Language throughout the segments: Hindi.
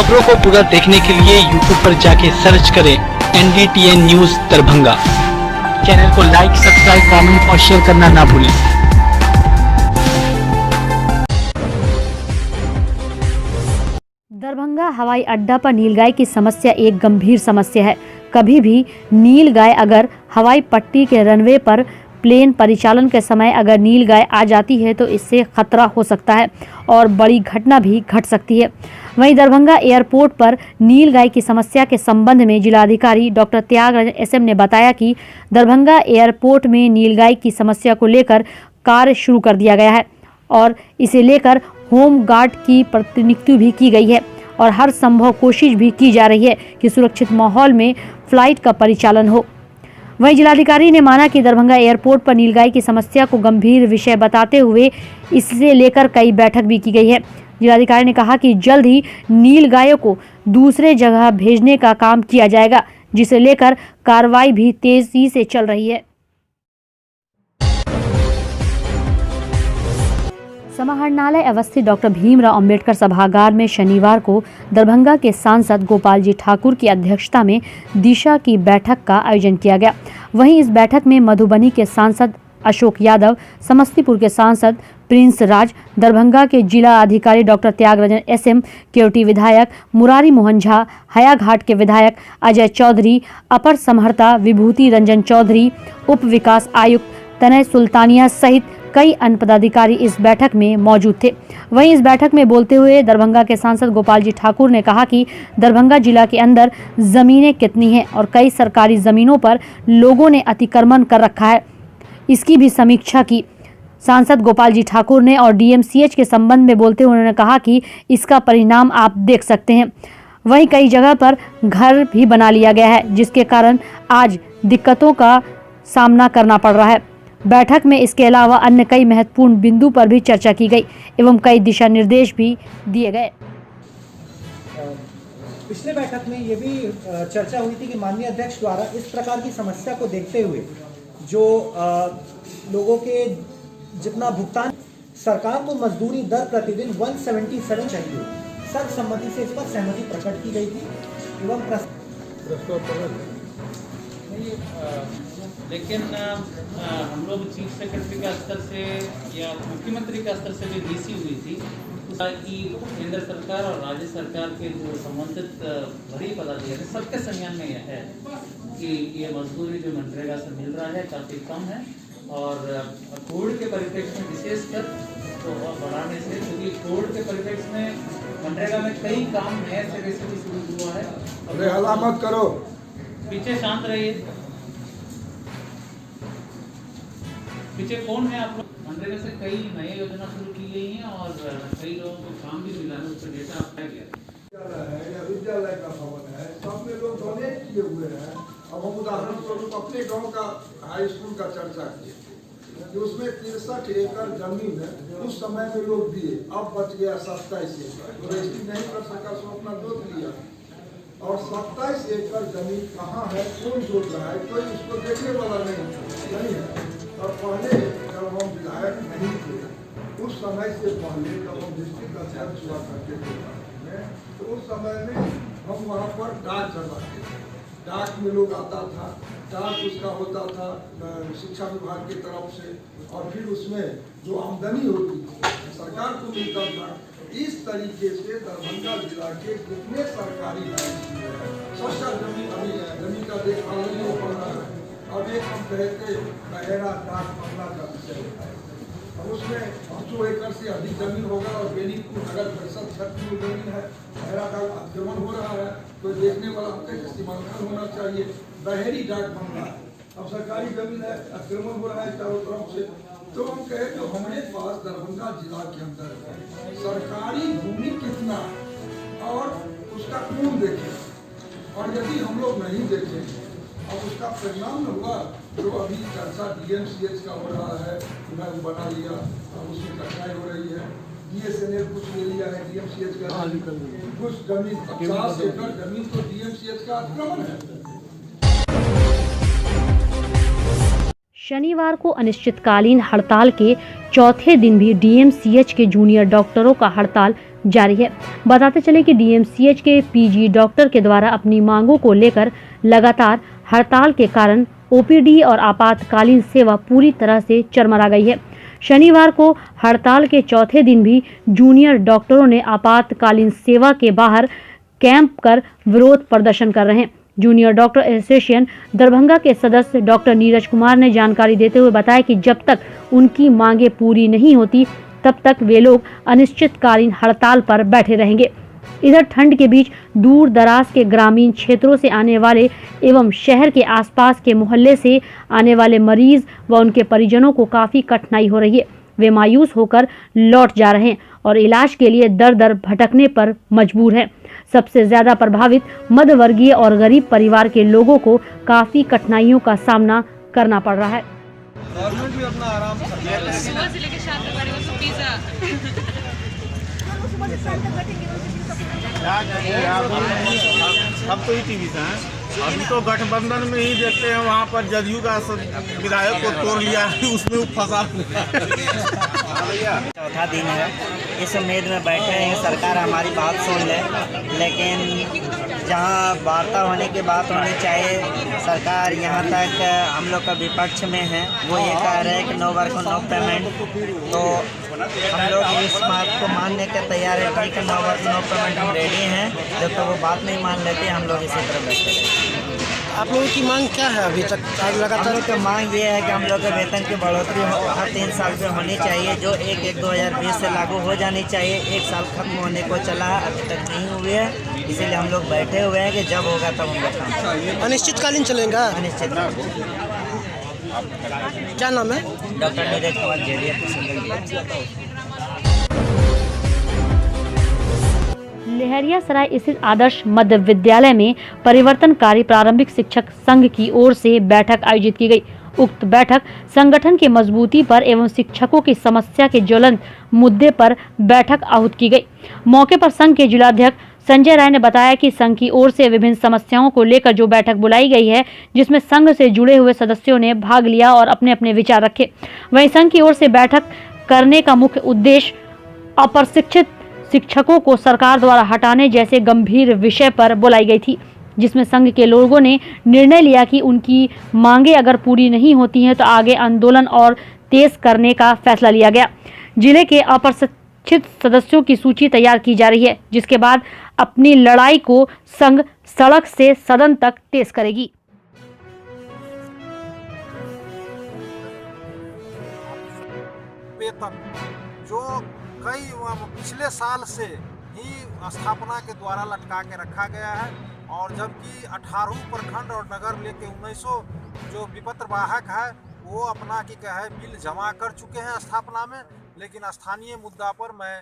खबरों को पूरा देखने के लिए YouTube पर जाके सर्च करें NDTN न्यूज दरभंगा। चैनल को लाइक, सब्सक्राइब, कमेंट और शेयर करना ना भूलें। दरभंगा हवाई अड्डा पर नीलगाय की समस्या एक गंभीर समस्या है। कभी भी नीलगाय अगर हवाई पट्टी के रनवे पर प्लेन परिचालन के समय अगर नीलगाय आ जाती है तो इससे खतरा हो सकता है और बड़ी घटना भी घट सकती है। वहीं दरभंगा एयरपोर्ट पर नीलगाय की समस्या के संबंध में जिलाधिकारी डॉक्टर त्यागराजन SM ने बताया कि दरभंगा एयरपोर्ट में नीलगाय की समस्या को लेकर कार्य शुरू कर दिया गया है और इसे लेकर होम गार्ड की प्रतिनियुक्ति भी की गई है और हर संभव कोशिश भी की जा रही है कि सुरक्षित माहौल में फ्लाइट का परिचालन हो। वहीं जिलाधिकारी ने माना कि दरभंगा एयरपोर्ट पर नीलगाय की समस्या को गंभीर विषय बताते हुए इससे लेकर कई बैठक भी की गई है। जिलाधिकारी ने कहा कि जल्द ही नीलगायों को दूसरे जगह भेजने का काम किया जाएगा, जिसे लेकर कार्रवाई भी तेजी से चल रही है। समाहरणालय अवस्थित डॉक्टर भीमराव अंबेडकर सभागार में शनिवार को दरभंगा के सांसद गोपाल जी ठाकुर की अध्यक्षता में दिशा की बैठक का आयोजन किया गया। वहीं इस बैठक में मधुबनी के सांसद अशोक यादव, समस्तीपुर के सांसद प्रिंस राज, दरभंगा के जिला अधिकारी डॉक्टर त्यागराजन SM, केवटी विधायक मुरारी मोहन झा, हयाघाट के विधायक अजय चौधरी, अपर समहर्ता विभूति रंजन चौधरी, उप विकास आयुक्त तनय सुल्तानिया सहित कई अन्य पदाधिकारी इस बैठक में मौजूद थे। वहीं इस बैठक में बोलते हुए दरभंगा के सांसद गोपाल जी ठाकुर ने कहा कि दरभंगा जिला के अंदर जमीनें कितनी हैं और कई सरकारी जमीनों पर लोगों ने अतिक्रमण कर रखा है, इसकी भी समीक्षा की। सांसद गोपाल जी ठाकुर ने और DMCH के संबंध में बोलते हुए उन्होंने कहा कि इसका परिणाम आप देख सकते हैं। वहीं कई जगह पर घर भी बना लिया गया है, जिसके कारण आज दिक्कतों का सामना करना पड़ रहा है। बैठक में इसके अलावा अन्य कई महत्वपूर्ण बिंदु पर भी चर्चा की गई एवं कई दिशा निर्देश भी दिए गए। पिछले बैठक में ये भी चर्चा हुई थी कि माननीय अध्यक्ष द्वारा इस प्रकार की समस्या को देखते हुए जो लोगों के जितना भुगतान, सरकार को मजदूरी दर प्रतिदिन 177 चाहिए, सर्वसम्मति से इस पर सहमति प्रकट की गई थी एवं लेकिन हम लोग चीफ सेक्रेटरी का स्तर से या मुख्यमंत्री का स्तर से भी DC हुई थी कि केंद्र सरकार और राज्य सरकार के जो संबंधित बड़ी पदाधिकारी सबके संज्ञान में यह है कि ये मजदूरी जो मनरेगा से मिल रहा है काफ़ी कम है और कोविड के परिप्रेक्ष्य में विशेषकर तो बढ़ाने से, क्योंकि कोविड के परिप्रेक्ष्य में मनरेगा में कई काम नए सिरे से भी शुरू हुआ है। अरे हल्ला मत करो, पीछे शांत रहिए। पीछे कौन है आप लोग? मनरेगा से कई नई योजना शुरू की गई हैं और कई लोगों को काम भी मिला है, उस पर डेटा आपका गया विद्यालय का भवन है, सब में लोग डोनेट किए हुए हैं। अब हम उदाहरण स्वरूप अपने गांव का हाई स्कूल का चर्चा किए कि उसमें 63 एकड़ जमीन है, उस समय में लोग दिए, अब बच गया 27 एकड़, तो रजिस्ट्री नहीं कर सका सो अपना जोत लिया। और 27 एकड़ जमीन कहाँ है, कौन जोत रहा है, कोई उसको देखने वाला नहीं है। और पहले जब हम विधायक नहीं थे, उस समय से पहले जब हम डिस्ट्रिक्ट अध्यक्ष हुआ करते थे तो उस समय में हम वहाँ पर डाक चलवाते थे। डाक में लोग आता था, डाक उसका होता था शिक्षा विभाग की तरफ से और फिर उसमें जो आमदनी होती थी सरकार को मिलता था। इस तरीके से दरभंगा जिला के जितने सरकारी सोशल जमीन का देखभाल नहीं हो पा रहा है। अब एक हम कहते बहेरा डाक मामला का विषय है, अब उसमें 500 एकड़ से अधिक जमीन होगा और बेनीपुर नगर परिषद क्षेत्र में जमीन है, बहेरा डाक आक्रमण हो रहा है, तो देखने वाला आपका समाधान होना चाहिए। बहेरी डाक मामला है, अब सरकारी जमीन है, आक्रमण हो रहा है चारों तरफ से। तो हम कहे तो हमारे पास दरभंगा जिला के अंदर सरकारी भूमि कितना और उसका कौन देखे, और यदि हम लोग नहीं देखें अब उसका परिणाम हुआ जो अभी चर्चा DMCH का हो रहा है, मैं बना लिया, अब उसमें कठिनाई हो रही है। BSNL कुछ ले लिया है DMCH का, कुछ जमीन 50 एकड़ जमीन तो DMCH का आक्रमण है। शनिवार को अनिश्चितकालीन हड़ताल के चौथे दिन भी DMCH के जूनियर डॉक्टरों का हड़ताल जारी है। बताते चले कि डीएमसीएच के पीजी डॉक्टर के द्वारा अपनी मांगों को लेकर लगातार हड़ताल के कारण ओपीडी और आपातकालीन सेवा पूरी तरह से चरमरा गई है। शनिवार को हड़ताल के चौथे दिन भी जूनियर डॉक्टरों ने आपातकालीन सेवा के बाहर कैंप कर विरोध प्रदर्शन कर रहे हैं। जूनियर डॉक्टर एसोसिएशन दरभंगा के सदस्य डॉक्टर नीरज कुमार ने जानकारी देते हुए बताया कि जब तक उनकी मांगे पूरी नहीं होती तब तक वे लोग अनिश्चितकालीन हड़ताल पर बैठे रहेंगे। इधर ठंड के बीच दूर दराज के ग्रामीण क्षेत्रों से आने वाले एवं शहर के आसपास के मोहल्ले से आने वाले मरीज व उनके परिजनों को काफी कठिनाई हो रही है। वे मायूस होकर लौट जा रहे हैं और इलाज के लिए दर दर भटकने पर मजबूर हैं। सबसे ज्यादा प्रभावित मध्यवर्गीय और गरीब परिवार के लोगों को काफी कठिनाइयों का सामना करना पड़ रहा है। गवर्नमेंट भी अपना आराम सुबह से लेकर शाम तक बैठे तो पिज्जा अब तो ही टीवी था। अभी तो गठबंधन में ही देखते हैं, वहाँ पर जदयू का विधायक को तोड़ लिया, उसमें फंसा। चौथा दिन है, इस उम्मीद में बैठे हैं सरकार हमारी बात सुन ले, लेकिन जहां वार्ता होने की बात होनी चाहिए सरकार यहां तक हम लोग का विपक्ष में है। वो ये कह रहे हैं कि नो वर्क नो पेमेंट, तो हम लोग इस बात को मानने के तैयार है। ठीक है, नो वर्क नो पेमेंट हम रेडी हैं, जब तक वो बात नहीं मान लेते हम लोग इसी तरह बैठे हैं। आप लोगों की मांग क्या है अभी तक? हम लोग की मांग ये है कि हम लोग के वेतन की बढ़ोतरी हर 3 साल पे होनी चाहिए, जो 1/1/2020 से लागू हो जानी चाहिए। 1 साल खत्म होने को चला है, अभी तक नहीं हुई है, इसीलिए हम लोग बैठे हुए हैं कि जब होगा तब हम लोग अनिश्चितकालीन चलेगा। अनिश्चित। क्या नाम है? डॉक्टर नीरज कुमार जेरिया। लहरियासराय स्थित आदर्श मध्य विद्यालय में परिवर्तनकारी प्रारंभिक शिक्षक संघ की ओर से बैठक आयोजित की गई। उक्त बैठक संगठन की मजबूती पर एवं शिक्षकों की समस्या के ज्वलंत मुद्दे पर बैठक आहूत की गई। मौके पर संघ के जिलाध्यक्ष संजय राय ने बताया कि संघ की ओर से विभिन्न समस्याओं को लेकर जो बैठक बुलाई गई है, जिसमें संघ से जुड़े हुए सदस्यों ने भाग लिया और अपने अपने विचार रखे। वहीं संघ की ओर से बैठक करने का मुख्य उद्देश्य अप्रशिक्षित शिक्षकों को सरकार द्वारा हटाने जैसे गंभीर विषय पर बुलाई गई थी, जिसमें संघ के लोगों ने निर्णय लिया कि उनकी मांगे अगर पूरी नहीं होती हैं तो आगे आंदोलन और तेज करने का फैसला लिया गया। जिले के अप्रशिक्षित सदस्यों की सूची तैयार की जा रही है, जिसके बाद अपनी लड़ाई को संघ सड़क से सदन तक तेज करेगी। वेतन जो कई पिछले साल से ही स्थापना के द्वारा लटका के रखा गया है, और जबकि 18 प्रखंड और नगर लेके 1900 जो विपत्र वाहक है वो अपना की कहे बिल जमा कर चुके हैं स्थापना में। लेकिन स्थानीय मुद्दा पर मैं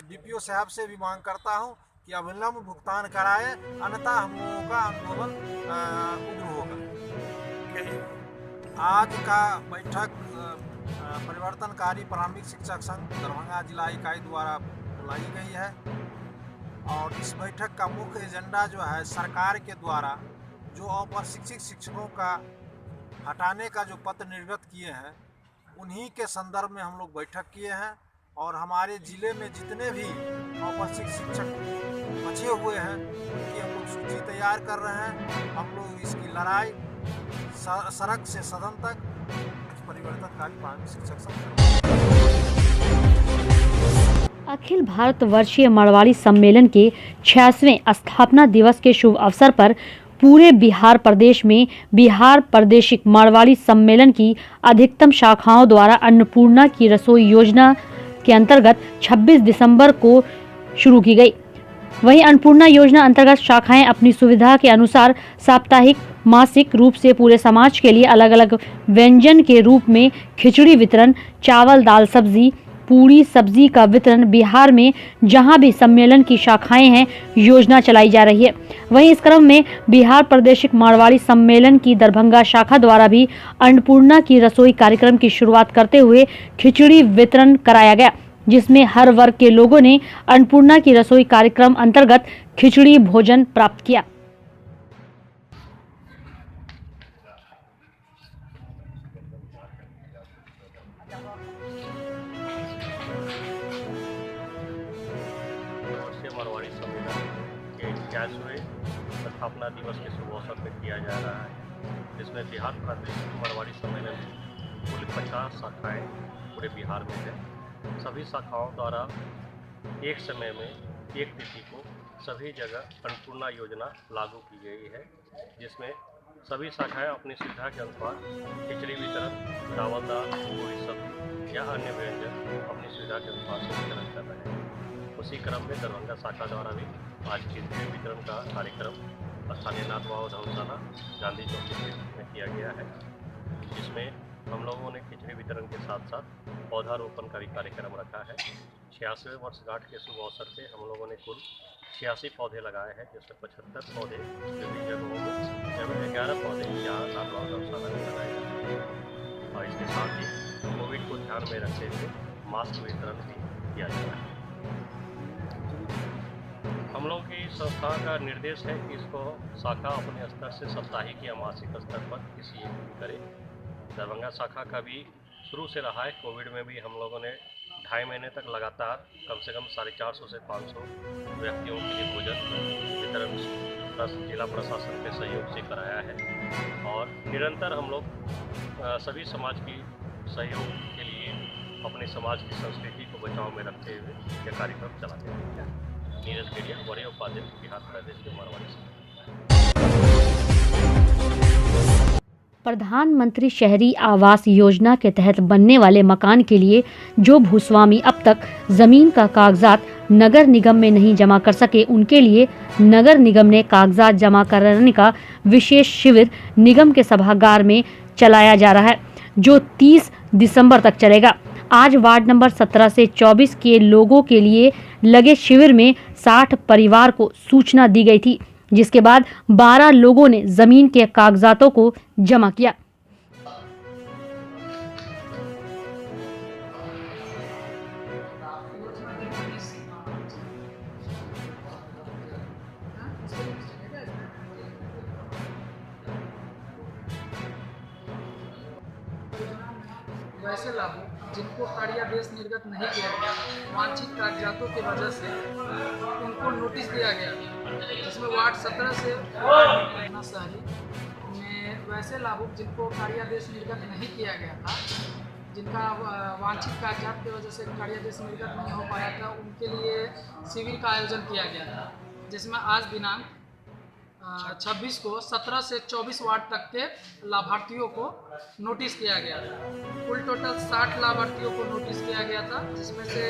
डीपीओ साहब से भी मांग करता हूं कि अविलंब भुगतान कराए, अन्यथा हम लोगों का आंदोलन उग्र होगा। आज का बैठक परिवर्तनकारी प्रारंभिक शिक्षक संघ दरभंगा जिला इकाई द्वारा बुलाई गई है, और इस बैठक का मुख्य एजेंडा जो है सरकार के द्वारा जो अप्रशिक्षित शिक्षकों का हटाने का जो पत्र निर्गत किए हैं उन्हीं के संदर्भ में हम लोग बैठक किए हैं। और हमारे ज़िले में जितने भी अप्रशिक्षित शिक्षक बचे हुए हैं उनकी हम लोग सूची तैयार कर रहे हैं। हम लोग इसकी लड़ाई सड़क से सदन तक परिवर्तनकारी प्रारंभिक शिक्षक संघ। अखिल भारत वर्षीय मरवाड़ी सम्मेलन के 66वें स्थापना दिवस के शुभ अवसर पर पूरे बिहार प्रदेश में बिहार प्रादेशिक मारवाड़ी सम्मेलन की अधिकतम शाखाओं द्वारा अन्नपूर्णा की रसोई योजना के अंतर्गत 26 दिसंबर को शुरू की गई। वहीं अन्नपूर्णा योजना अंतर्गत शाखाएं अपनी सुविधा के अनुसार साप्ताहिक मासिक रूप से पूरे समाज के लिए अलग अलग व्यंजन के रूप में खिचड़ी वितरण, चावल दाल सब्जी, पूरी सब्जी का वितरण बिहार में जहां भी सम्मेलन की शाखाएं हैं योजना चलाई जा रही है। वहीं इस क्रम में बिहार प्रादेशिक मारवाड़ी सम्मेलन की दरभंगा शाखा द्वारा भी अन्नपूर्णा की रसोई कार्यक्रम की शुरुआत करते हुए खिचड़ी वितरण कराया गया, जिसमें हर वर्ग के लोगों ने अन्नपूर्णा की रसोई कार्यक्रम अंतर्गत खिचड़ी भोजन प्राप्त किया। 86वें स्थापना दिवस के शुभ अवसर पर किया जा रहा है, जिसमें बिहार प्रादेशिक मारवाड़ी सम्मेलन में कुल 50 शाखाएँ पूरे बिहार में है। सभी शाखाओं द्वारा एक समय में एक तिथि को सभी जगह अन्नपूर्णा योजना लागू की गई है, जिसमें सभी शाखाएं अपनी सुविधा के अनुसार खिचड़ी वितरण, चावल दाल, पूरी सब्जी या अन्य व्यंजन अपनी सुविधा के अनुसार से वितरण कर रहे हैं। उसी क्रम में दरभंगा शाखा द्वारा भी आज खिचड़ी वितरण का कार्यक्रम स्थानीय नाथ बाबा धर्मशाला गांधी चौक में किया गया है, जिसमें हम लोगों ने खिचड़ी वितरण के साथ साथ पौधारोपण का भी कार्यक्रम रखा है। 86वें वर्षगांठ के शुभ अवसर पे हम लोगों ने कुल 86 पौधे लगाए हैं, जिसमें 75 पौधे विभिन्न जगहों में एवं 11 पौधे यहाँ नाथ बाबा धर्मशाला में लगाए जाते हैं। और इसके साथ ही कोविड को ध्यान में रखते हुए मास्क वितरण भी किया जा रहा है। हम लोग की संस्था का निर्देश है कि इसको शाखा अपने स्तर से साप्ताहिक या मासिक स्तर पर किसी एक भी करे। दरभंगा शाखा का भी शुरू से रहा है। कोविड में भी हम लोगों ने 2.5 महीने तक लगातार कम से कम 450 से 500 व्यक्तियों के लिए भोजन वितरण जिला प्रशासन के सहयोग से कराया है। और निरंतर हम लोग सभी समाज की सहयोग के लिए अपने समाज की संस्कृति को बचाव में रखते हुए यह कार्यक्रम चलाते हैं। नीरज केडिया, वरीय उपाध्यक्ष, बिहार प्रदेश के मारवाड़ी संघ। प्रधानमंत्री शहरी आवास योजना के तहत बनने वाले मकान के लिए जो भूस्वामी अब तक जमीन का कागजात नगर निगम में नहीं जमा कर सके, उनके लिए नगर निगम ने कागजात जमा कराने का विशेष शिविर निगम के सभागार में चलाया जा रहा है, जो 30 दिसंबर तक चलेगा। आज वार्ड नंबर 17 से 24 के लोगों के लिए लगे शिविर में 60 परिवार को सूचना दी गई थी, जिसके बाद 12 लोगों ने जमीन के कागजातों को जमा किया। वैसे लाभों जिनको कार्यादेश निर्गत नहीं किया गया, वांछित कागजातों की वजह से उनको नोटिस दिया गया, जिसमें वार्ड 17 से शहरी में वैसे लाभुक जिनको कार्यादेश निर्गत नहीं किया गया था, जिनका वांछित कागजात की वजह से कार्यादेश निर्गत नहीं हो पाया था, उनके लिए शिविर का आयोजन किया गया था, जिसमें आज दिनांक 26 को 17 से 24 वार्ड तक के लाभार्थियों को नोटिस किया गया था। कुल टोटल 60 लाभार्थियों को नोटिस किया गया था, जिसमें से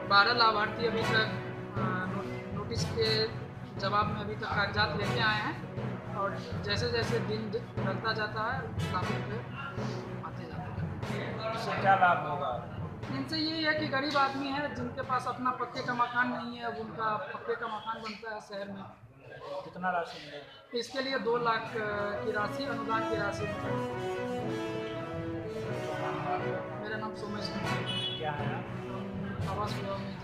12 लाभार्थी अभी तक नोटिस के जवाब में अभी तक कागजात लेके आए हैं, और जैसे जैसे दिन ढलता जाता है लाभुक आते जाते हैं। इससे क्या लाभ होगा? इनसे यही है कि गरीब आदमी है जिनके पास अपना पक्के का मकान नहीं है, उनका पक्के का मकान बनता है शहर में। कितना राशि मिलेगा? इसके लिए 2 लाख की राशि, अनुदान की राशि। मेरा नाम सोमेश कुमार। क्या है? आवास विभाग में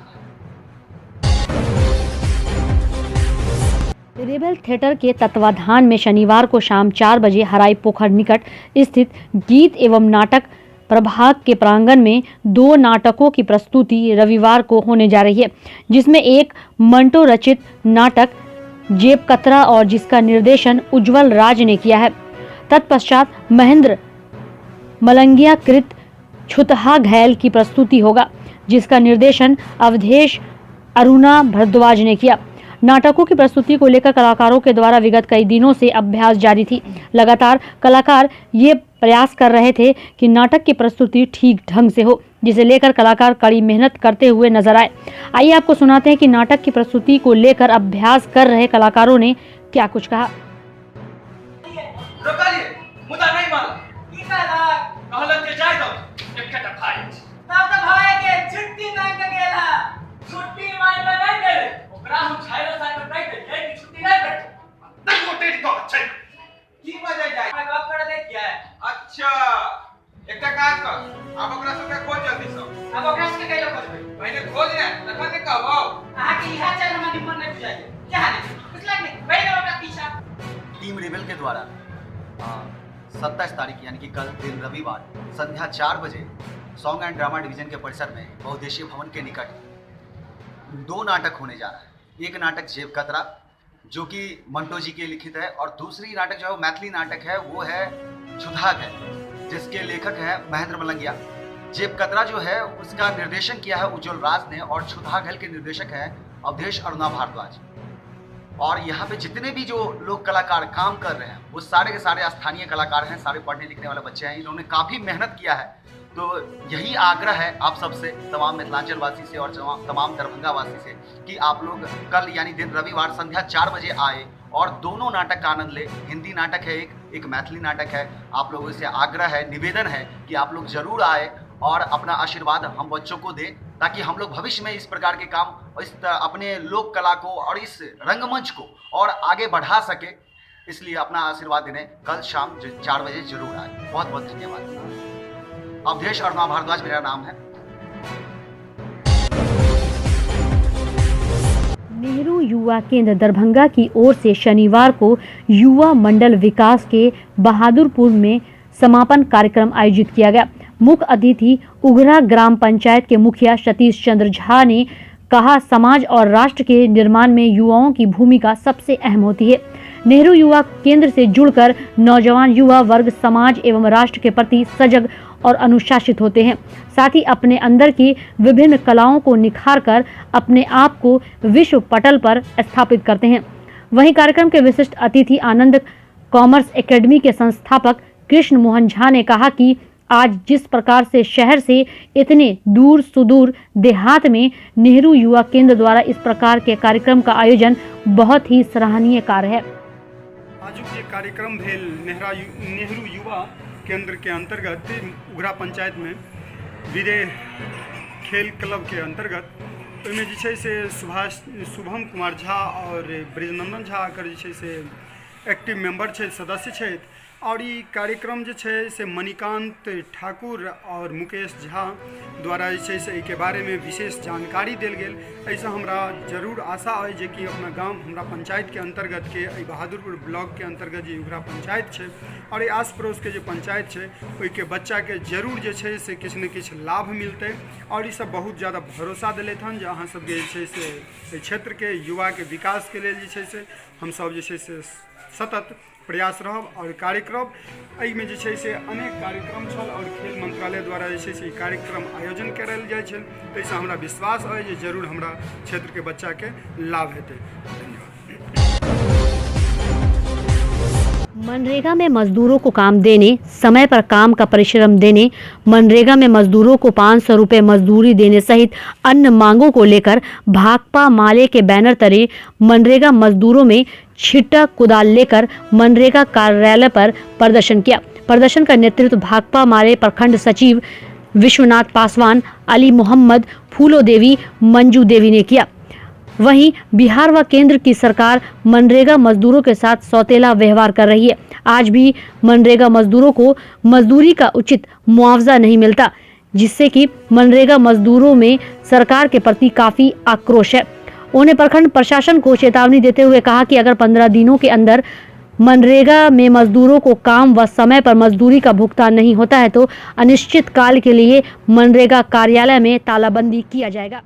रेबल थिएटर के तत्वाधान में शनिवार को शाम 4 बजे हराई पोखर निकट स्थित गीत एवं नाटक प्रभाग के प्रांगण में 2 नाटकों की प्रस्तुति रविवार को होने जा रही है, जिसमें एक मंटो रचित नाटक जेब कतरा और जिसका निर्देशन उज्जवल राज ने किया है। तत्पश्चात महेंद्र मलंगिया कृत छुतहा घैल की प्रस्तुति होगा, जिसका निर्देशन अवधेश अरुणा भरद्वाज ने किया। नाटकों की प्रस्तुति को लेकर कलाकारों के द्वारा विगत कई दिनों से अभ्यास जारी थी। लगातार कलाकार ये प्रयास कर रहे थे कि नाटक की प्रस्तुति ठीक ढंग से हो, जिसे लेकर कलाकार कड़ी मेहनत करते हुए नजर आए। आइए आपको सुनाते हैं कि नाटक की प्रस्तुति को लेकर अभ्यास कर रहे कलाकारों ने क्या कुछ कहा। अच्छा एकटा काज कर, अब ओकरा सबके खोज जल्दी से। अब ओकरा सबके कैलो खोजबे? पहले खोज ने, तखन ने कहबो। अहाँ के इहा चल हमरा निमन नहीं बुझाई। क्या हाल है? कुछ लाग नहीं, बैठ जाओ ओकरा पीछा। टीम रेबल के द्वारा 27 तारीख यानी कि कल दिन रविवार संध्या 4 बजे सॉन्ग एंड ड्रामा डिवीजन के परिसर में बहुउद्देशीय भवन के निकट 2 नाटक होने जा रहा है। एक नाटक जेब कतरा जो कि मंटो जी के लिखित है, और दूसरी नाटक जो है वो मैथिली नाटक है, वो है छुधागल, जिसके लेखक हैं महेंद्र मलंगिया। जेब कतरा जो है उसका निर्देशन किया है उज्ज्वल राज ने, और छुधागल के निर्देशक हैं अवधेश अरुणा भारद्वाज। और यहाँ पे जितने भी जो लोग कलाकार काम कर रहे हैं वो सारे के सारे स्थानीय कलाकार हैं, सारे पढ़ने लिखने वाले बच्चे हैं। इन्होंने काफ़ी मेहनत किया है। तो यही आग्रह है आप सबसे, तमाम मिथिलांचल वासी से और तमाम दरभंगा वासी से, कि आप लोग कल यानी दिन रविवार संध्या 4 बजे आए और दोनों नाटक का आनंद ले। हिंदी नाटक है, एक मैथिली नाटक है। आप लोगों से आग्रह है, निवेदन है कि आप लोग जरूर आए और अपना आशीर्वाद हम बच्चों को दें, ताकि हम लोग भविष्य में इस प्रकार के काम और इस अपने लोक कला को और इस रंगमंच को और आगे बढ़ा सके। इसलिए अपना आशीर्वाद देने कल शाम 4 बजे जरूर आए। बहुत बहुत धन्यवाद। अवधेश अरुणा भारद्वाज मेरा नाम है। नेहरू युवा केंद्र दरभंगा की ओर से शनिवार को युवा मंडल विकास के बहादुरपुर में समापन कार्यक्रम आयोजित किया गया। मुख्य अतिथि उघरा ग्राम पंचायत के मुखिया सतीश चंद्र झा ने कहा, समाज और राष्ट्र के निर्माण में युवाओं की भूमिका सबसे अहम होती है। नेहरू युवा केंद्र से जुड़कर नौजवान युवा वर्ग समाज एवं राष्ट्र के प्रति सजग और अनुशासित होते हैं, साथ ही अपने अंदर की विभिन्न कलाओं को निखारकर अपने आप को विश्व पटल पर स्थापित करते हैं। वहीं कार्यक्रम के विशिष्ट अतिथि आनंद कॉमर्स एकेडमी के संस्थापक कृष्ण मोहन झा ने कहा कि आज जिस प्रकार से शहर से इतने दूर सुदूर देहात में नेहरू युवा केंद्र द्वारा इस प्रकार के कार्यक्रम का आयोजन बहुत ही सराहनीय कार्य है। आजुक जे कार्यक्रम भेल नेहरू युवा केंद्र के अंतर्गत उघरा पंचायत में विदे खेल क्लब के अंतर्गत ओहिमे जे छै से शुभम कुमार झा और ब्रिजनंदन झा आकर जे छै से एक्टिव मेंबर छै, सदस्य छै। और ये कार्यक्रम जो है से मणिकांत ठाकुर और मुकेश झा द्वारा जे से के बारे में विशेष जानकारी दिल गेल। ऐसा हमरा जरूर आशा है जे कि अपना गांव हमरा पंचायत के अंतर्गत के बहादुरपुर ब्लॉक के अंतर्गत जो उघरा पंचायत है और ये आस पड़ोस के जो पंचायत है ओहि के बच्चा के जरूर जे है से किछु न किछु लाभ मिलते। और ये सब बहुत ज़्यादा भरोसा दिले हन जे अहाँ सबके जे से क्षेत्र के युवा के विकास के लिए जे से हम सब जे से सतत प्रयास रहब। और कार्यक्रम एहिमे जे छै से अनेक कार्यक्रम छल और खेल मंत्रालय द्वारा जे छै से कार्यक्रम आयोजन करायल जाइ छै। ताहिसँ हमरा विश्वास है जे जरूर हमरा क्षेत्र के बच्चा के लाभ हेतै। मनरेगा में मजदूरों को काम देने, समय पर काम का परिश्रम देने, मनरेगा में मजदूरों को 500 रुपये मजदूरी देने सहित अन्य मांगों को लेकर भाकपा माले के बैनर तले मनरेगा मजदूरों में छिट्टा कुदाल लेकर मनरेगा कार्यालय पर प्रदर्शन किया। प्रदर्शन का नेतृत्व भाकपा माले प्रखंड सचिव विश्वनाथ पासवान, अली मोहम्मद, फूलो देवी, मंजू देवी ने किया। वहीं बिहार व केंद्र की सरकार मनरेगा मजदूरों के साथ सौतेला व्यवहार कर रही है। आज भी मनरेगा मजदूरों को मजदूरी का उचित मुआवजा नहीं मिलता, जिससे कि मनरेगा मजदूरों में सरकार के प्रति काफी आक्रोश है। उन्होंने प्रखंड प्रशासन को चेतावनी देते हुए कहा कि अगर 15 दिनों के अंदर मनरेगा में मजदूरों को काम व समय पर मजदूरी का भुगतान नहीं होता है तो अनिश्चित काल के लिए मनरेगा कार्यालय में तालाबंदी किया जाएगा।